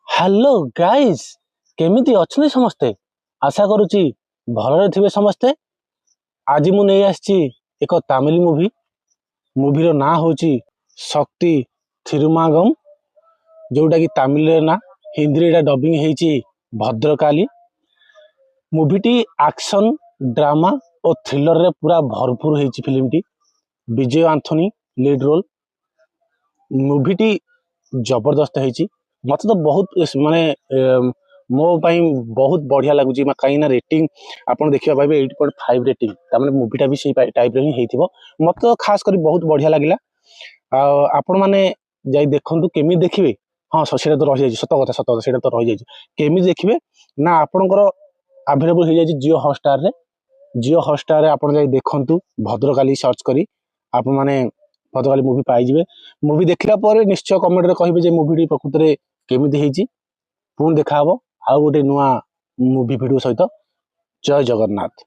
Hello guys, केमिति अछनी समस्ते। आशा करुची भलरे थिबे समस्ते। आज मु नहीं आछि एक तमिल मूवी रो ना होची शक्ति थिरुमागम, जोटा कि तमिल रे ना हिंदी रे डबिंग हेची भद्रकाली। मूवीटी एक्शन ड्रामा और थ्रिलर रे पूरा भरपूर हेची फिल्म टी। विजय आंथोनी लीड रोल। मूवीटी जबरदस्त हेची। मत तो बहुत माने मो पाई बहुत बढ़िया लगुच कहीं रेटिंग आप देखा पाए 8.5 रेटिंग तमें मूवीटा भी से टाइप ही मत तो खास कर बहुत बढ़िया लगे। आपण मैंने जा देखु केमी देखिए। हाँ से तो रही सत कथा से तो रही केमी देखिए ना आपणकर आभेलेबल हो जाए जियो हॉटस्टार रे। जियो हॉटस्टार रे आप देखु भद्रकाली सर्च करी आपण मैंने भद्रकाली मूवी पाइबे। मूवी देखला पर निश्चय कमेंट रे कहिबे मूवी प्रकृत में केमिति हेची। पुणी देखा आउ गोटे नुआ मूवी भिडियो सहित। जय जगन्नाथ।